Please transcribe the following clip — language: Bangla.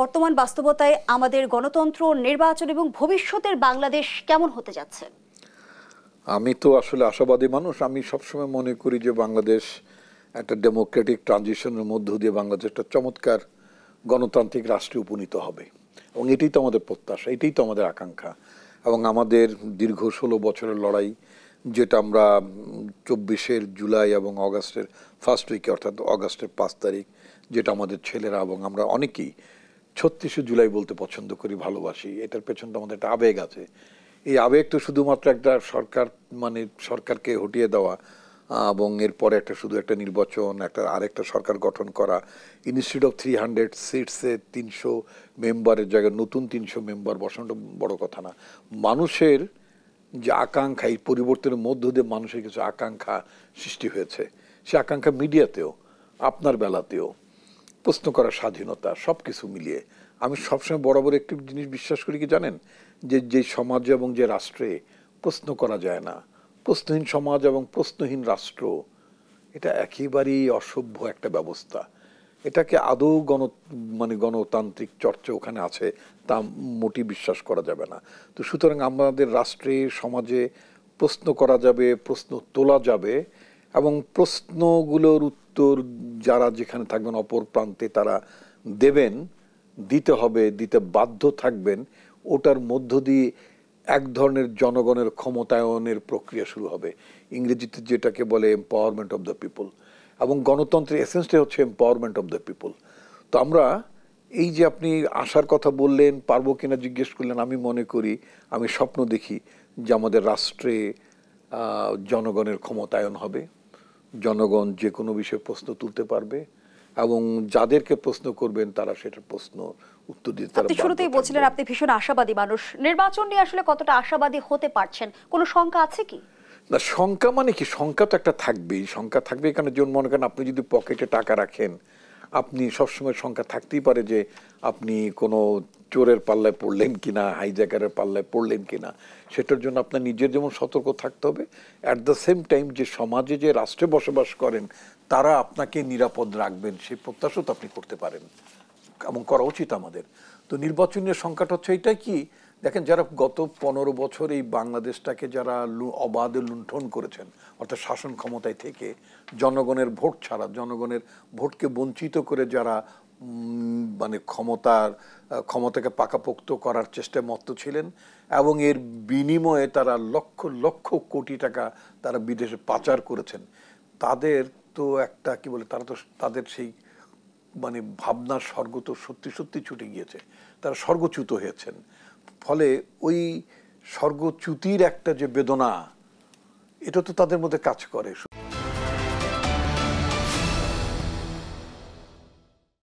বর্তমান বাস্তবতায় আমাদের গণতন্ত্র, নির্বাচন এবং ভবিষ্যতের বাংলাদেশ কেমন হতে যাচ্ছে? আমি তো আসলে আশাবাদী মানুষ। আমি সবসময় মনে করি যে বাংলাদেশ একটা ডেমোক্রেটিক ট্রানজিশনের মধ্য দিয়ে বাংলাদেশ একটা চমৎকার গণতান্ত্রিক রাষ্ট্রে উপনীত হবে, এবং এটাই তো আমাদের প্রত্যাশা, এটাই তো আমাদের আকাঙ্ক্ষা। এবং আমাদের দীর্ঘ 16 বছরের লড়াই, যেটা আমরা 24 জুলাই এবং অগাস্টের ফার্স্ট উইকে, অর্থাৎ অগাস্টের 5 তারিখ, যেটা আমাদের ছেলেরা এবং আমরা অনেকেই 36 জুলাই বলতে পছন্দ করি, ভালোবাসি। এটার পেছনে আমাদের একটা আবেগ আছে। এই আবেগ তো শুধুমাত্র একটা সরকার, মানে সরকারকে হটিয়ে দেওয়া এবং এরপরে শুধু একটা নির্বাচন, আরেকটা সরকার গঠন করা, ইনস্টিটিউট অফ 300 সিটসে 300 মেম্বারের জায়গায় নতুন 300 মেম্বার বসানোটা বড় কথা না। মানুষের যে আকাঙ্ক্ষা, এই পরিবর্তনের মধ্য দিয়ে মানুষের কিছু আকাঙ্ক্ষা সৃষ্টি হয়েছে। সে আকাঙ্ক্ষা মিডিয়াতেও, আপনার বেলাতেও, প্রশ্ন করার স্বাধীনতা, সব কিছু মিলিয়ে আমি সবসময় বরাবর একটি জিনিস বিশ্বাস করি, কি জানেন, যে সমাজে এবং যে রাষ্ট্রে প্রশ্ন করা যায় না, প্রশ্নহীন সমাজ এবং প্রশ্নহীন রাষ্ট্র, এটা একেবারেই অসভ্য একটা ব্যবস্থা। এটাকে আদৌ গণতান্ত্রিক চর্চা ওখানে আছে তা মোটেই বিশ্বাস করা যাবে না। তো সুতরাং আমাদের রাষ্ট্রে, সমাজে প্রশ্ন করা যাবে, প্রশ্ন তোলা যাবে, এবং প্রশ্নগুলোর উত্তর যারা যেখানে থাকবেন অপর প্রান্তে তারা দেবেন, দিতে হবে, দিতে বাধ্য থাকবেন। ওটার মধ্য দিয়ে এক ধরনের জনগণের ক্ষমতায়নের প্রক্রিয়া শুরু হবে, ইংরেজিতে যেটাকে বলে এম্পাওয়ারমেন্ট অফ দ্য পিপল। এবং গণতন্ত্রের এসেন্সটাই হচ্ছে এম্পাওয়ারমেন্ট অফ দ্য পিপল। তো আমরা এই যে আপনি আশার কথা বললেন, পারবো কিনা জিজ্ঞেস করলেন, আমি মনে করি, আমি স্বপ্ন দেখি যে আমাদের রাষ্ট্রে জনগণের ক্ষমতায়ন হবে, জনগণ যে কোনো বিষয়ে প্রশ্ন তুলতে পারবে, এবং যাদেরকে প্রশ্ন করবেন তারা সেটার প্রশ্ন উত্তর দিতে। আপনি শুরুতেই বলছিলেন আপনি ভীষণ আশাবাদী মানুষ। নির্বাচন নিয়ে আসলে কতটা আশাবাদী হতে পারছেন? কোনো শঙ্কা আছে কি? না, শঙ্কা মানে কি, শঙ্কা তো একটা থাকবেই। শঙ্কা থাকবে এখানে, যেমন মনে করেন আপনি যদি পকেটে টাকা রাখেন, আপনি সবসময় শঙ্কা থাকতেই পারে যে আপনি কোনো চোরের পাল্লায় পড়লেন কিনা, হাইজ্যাকারের পাল্লায় পড়লেন কিনা। সেটার জন্য আপনার নিজের যেমন সতর্ক থাকতে হবে, অ্যাট দ্য সেম টাইম যে সমাজে, যে রাষ্ট্রে বসবাস করেন তারা আপনাকে নিরাপদ রাখবেন, সেই প্রত্যাশা তো আপনি করতে পারেন এবং করা উচিত আমাদের। তো নির্বাচনীয় সংকট হচ্ছে এটাই কি, দেখেন, যারা গত 15 বছর এই বাংলাদেশটাকে যারা অবাধে লুণ্ঠন করেছেন, অর্থাৎ শাসন ক্ষমতায় থেকে জনগণের ভোট ছাড়া, জনগণের ভোটকে বঞ্চিত করে যারা ক্ষমতাকে পাকাপোক্ত করার চেষ্টায় মত্ত ছিলেন, এবং এর বিনিময়ে তারা লক্ষ লক্ষ কোটি টাকা তারা বিদেশে পাচার করেছেন, তাদের তো একটা কি বলে, তারা তো তাদের সেই ভাবনার স্বর্গ তো সত্যি সত্যি ছুটে গিয়েছে, তারা স্বর্গচ্যুত হয়েছেন। ফলে ওই স্বর্গচ্যুতির একটা যে বেদনা, এটা তো তাদের মধ্যে কাজ করে।